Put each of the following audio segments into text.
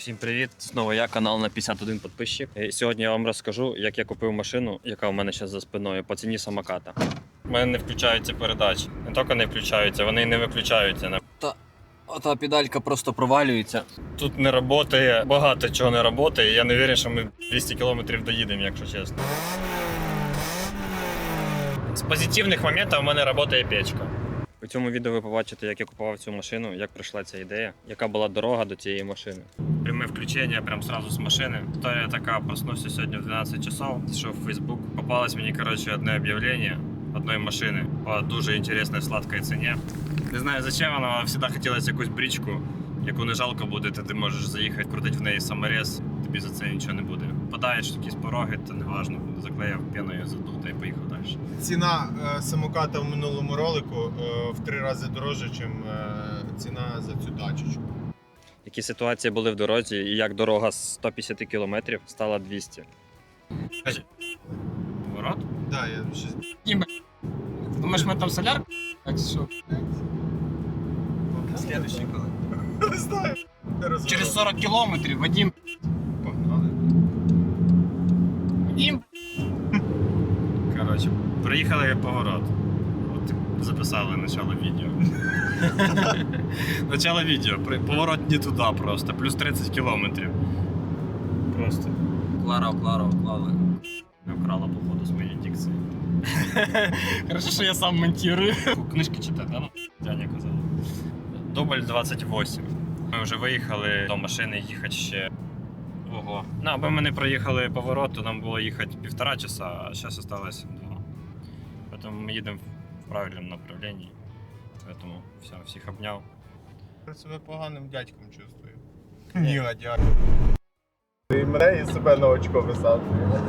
Всім привіт! Знову я, канал на 51 підписчик. І сьогодні я вам розкажу, як я купив машину, яка у мене зараз за спиною, по ціні самоката. У мене не включаються передачі. Не тільки не включаються, вони і не виключаються. Ота педалька просто провалюється. Тут не працює, багато чого не працює. Я не впевнений, що ми 200 км доїдемо, якщо чесно. З позитивних моментів у мене працює печка. У цьому відео ви побачите, як я купував цю машину, як прийшла ця ідея, яка була дорога до цієї машини. Пряме включення прямо сразу з машини. Історія така, проснувся сьогодні в 12 часов, зайшов в Facebook. Попалось мені, одне об'явлення одної машини по дуже інтересній сладкій ціні. Не знаю зачем воно, але завжди хотілося якусь бричку, яку не жалко буде, ти можеш заїхати, крутити в неї саморез, тобі за це нічого не буде. Подаєш якісь пороги, то не важливо, заклеїв піною, задув та й поїхав далі. Ціна самоката в минулому ролику в 3 рази дорожча, ніж ціна за цю дачечку. Які ситуації були в дорозі і як дорога з 150 км стала 200. Скажи. Поворот? Да, я щось... Думаешь, мы там солярку? Так что? Следующий коли. Не знаю. Через 40 километров, Вадим. Погнали. Вадим. Коротше, приїхали поворот. От записали начало відео. Начало відео. Поворот не туди просто. Плюс 30 кілометрів. Просто. Клара уклала. Не вкрала, походу, з моєї дикції. Хорошо, что я сам монтирую. Книжки читати, да? Дядя казав. Дубль 28. Ми вже виїхали до машини, їхати ще. Ого. Ну, аби ми не проїхали поворот, то нам було їхати 1,5 часа, а зараз залишилось 2. Тому ми їдемо в правильному направленні. Тому все, всіх обняв. Я себе поганим дядьком чувствую. Негодяй. І мене і себе на очко висаджує.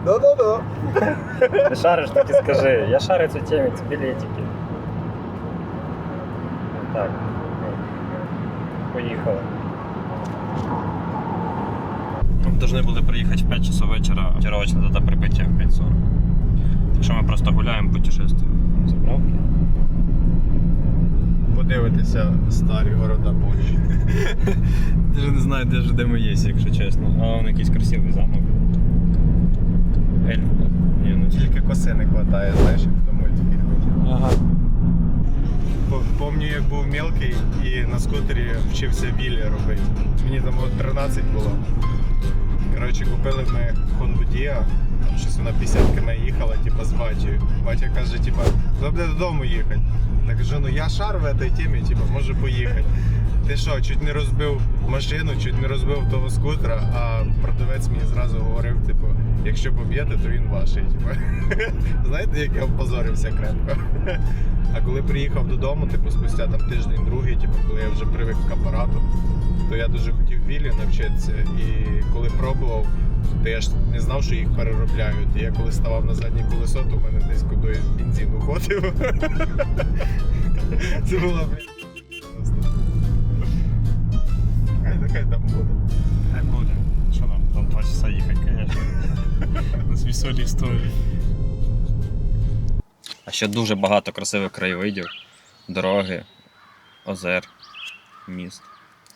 Ну-ну-ну. Ти шариш, так і скажи. Я шарю цю тему, це білетики. Так. Поїхали. Ми повинні були приїхати в 5 часов вечора, ориентировочна дата прибиття в 5:40. Так що ми просто гуляємо, путешествуємо. Заправки. Подивитися старі города Польщі. Даже не знаю, де ми є, якщо чесно. А вон якийсь красивий замок. Ельф. Ні, ну Тільки коси не вистачає, знаєш, як в тому мультфільмі. Ага. Пам'ятаю, як був мелкий і на скутері вчився вілі робити. Мені там от 13 було. Коротше, купили ми Honda Dia, щось вона 50 км їхала, типу, з батькою. Батя каже, типу, буде додому їхати. Так кажу, ну я шар в цій темі, типу, можу поїхати. Ти що, чуть не розбив машину, чуть не розбив того скутера, а продавець мені зразу говорив, типу, якщо поб'єте, то він ваший. Типу. Знаєте, як я опозорився крепко. А коли приїхав додому, типу, спустя там тиждень-другий, типу, коли я вже привик к апарату, то я дуже хотів вілі навчитися. І коли пробував, то я ж не знав, що їх переробляють. І я коли ставав на заднє колесо, то в мене десь кудись бензин уходив. Це було, блядь. Хай там буде. Хай буде. Що нам? Там 2 часа їхати, звісно. У нас веселі історії. А ще дуже багато красивих краєвидів, дороги, озер, міст,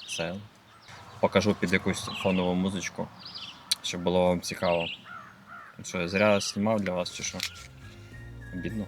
сел. Покажу під якусь фонову музичку, щоб було вам цікаво. Що, я зря знімав для вас чи що? Обідно.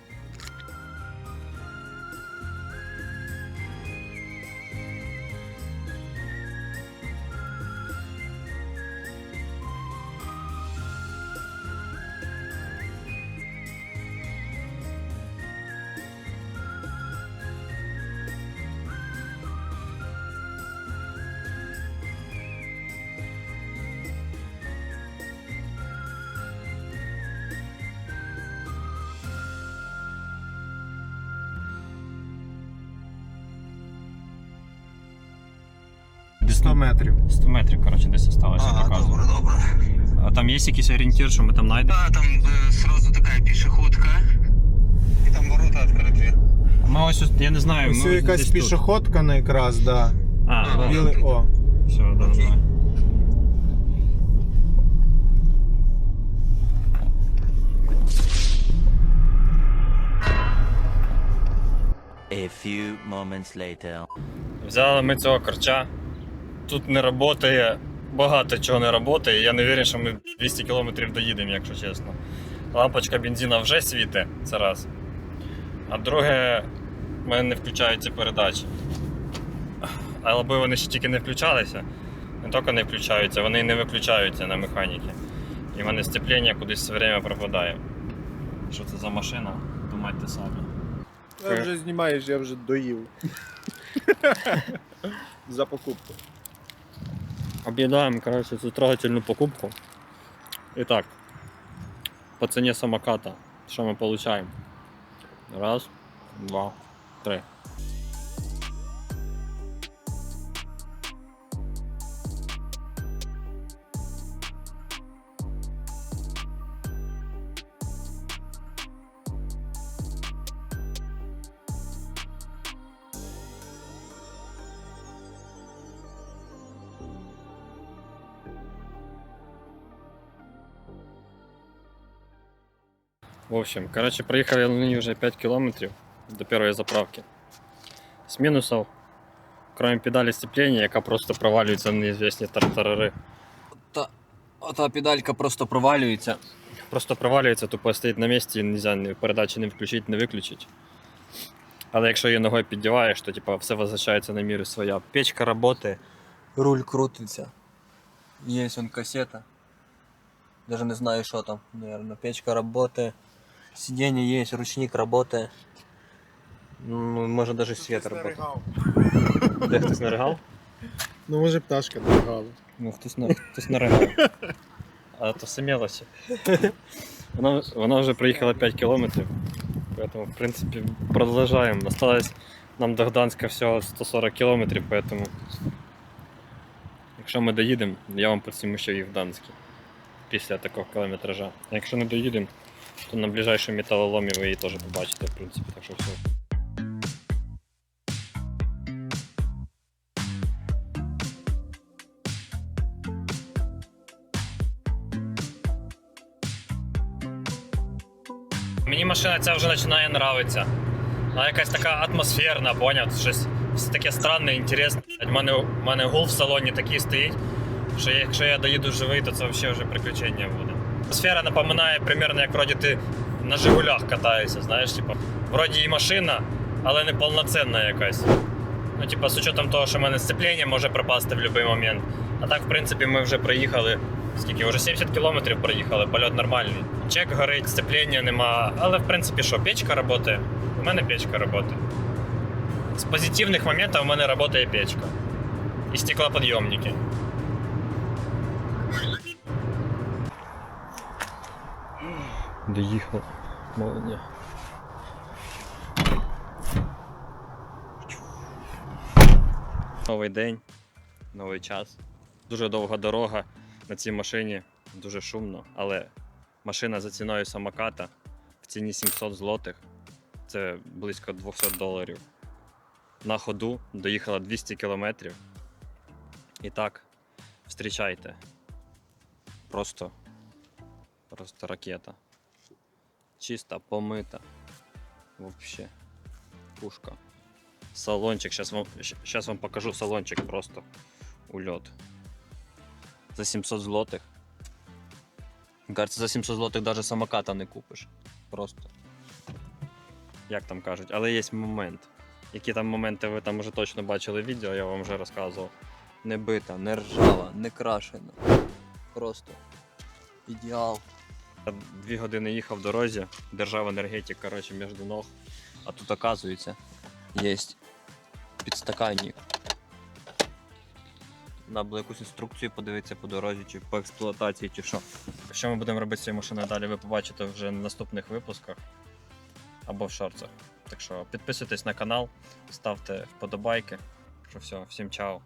Десь 100 метрів. 100 метрів, коротше, десь осталося. Добре. А там є якийсь орієнтир, що ми там знайдемо? Да, там сразу такая пешеходка. И там ворота открыты. Ми ось, я не знаю, Ось ми якась десь тут. пішоходка на якраз, да. А, да. Білий, о. Все, да, давай. moments later. Взяли ми цього корча. Тут не працює, багато чого не працює. Я не впевнений, що ми 200 км доїдемо, якщо чесно. Лампочка бензина вже світить, це раз. А друге, в мене не включаються передачі. Але вони ще тільки не включалися. Не тільки не включаються, вони і не виключаються на механіки. І в мене сцеплення кудись все время пропадає. Що це за машина? Думайте самі. Я вже знімаєш, я вже доїв. За покупку. Объедаем, короче, цю трогательную покупку. Итак, по цене самоката, что мы получаем? Раз, два, три. В общем, короче, проехали они уже 5 километров до первой заправки. С минусов, кроме педали сцепления, яка просто провалюється на неізвісні тартарари. Ота педалька просто провалюється. Просто провалюється, тупо стоїть на місці і нельзя ні передачі не включити, не виключити. Але якщо її ногою піддіваєш, то типа, все возвращається на міру своя. Печка працює. Руль крутиться. Є он кассета. Даже не знаю, что там. Наверное, печка работает. Сиденье есть, ручник работает. Ну, може навіть світ працює. Де хтось наригав? Ну може пташка дорогала. Ну, хтось наригав. А то все мелочі. Вона вже проїхала 5 кілометрів. Поэтому, в принципі, продовжаємо. Осталось нам до Гданська всього 140 кілометрів, поэтому якщо ми доїдемо, я вам підсніму ще і в Гданській після такого кілометража. А якщо не доїдемо, то на ближайшому металоломі ви її теж побачите, в принципі, так що все. Мені машина ця вже починає нравитися. Вона якась така атмосферна, поняв? Щось все таке странне, інтересне. У мене гул в салоні такий стоїть, що якщо я доїду живий, то це взагалі вже приключення буде. Атмосфера напоминає примерно, як вроді ти на Жигулях катаєшся, знаєш, типу. Вроді і машина, але не повноцінна якась. Ну, типу, з учетом того, що в мене сцеплення може пропасти в будь-який момент. А так, в принципі, ми вже проїхали, скільки, вже 70 кілометрів проїхали, польот нормальний. Чек горить, сцеплення нема, але в принципі що, печка працює? У мене печка працює. З позитивних моментів у мене працює печка. І стеклоподйомники. Доїхав. Молодець. Новий день, новий час. Дуже довга дорога на цій машині, дуже шумно, але машина за ціною самоката в ціні 700 злотих, це близько $200. На ходу доїхала 200 кілометрів. І так, зустрічайте. Просто ракета. Чиста, помита. Вообще. Пушка. Салончик, сейчас вам покажу салончик просто. Ульот. За 700 злотих. Кажется, за 700 злотих даже самоката не купиш. Просто. Як там кажуть, але є момент. Які там моменти ви там вже точно бачили відео, я вам вже розказував. Не бита, не ржава, не крашена. Просто ідеал. 2 години їхав в дорозі, держав енергетик, коротше, між ног. А тут, оказується, є підстаканник. Треба було якусь інструкцію подивитися по дорозі, чи по експлуатації, чи що. Що ми будемо робити з цією машиною далі, ви побачите вже на наступних випусках або в шорцах. Так що підписуйтесь на канал, ставте вподобайки. Що все, всім чао.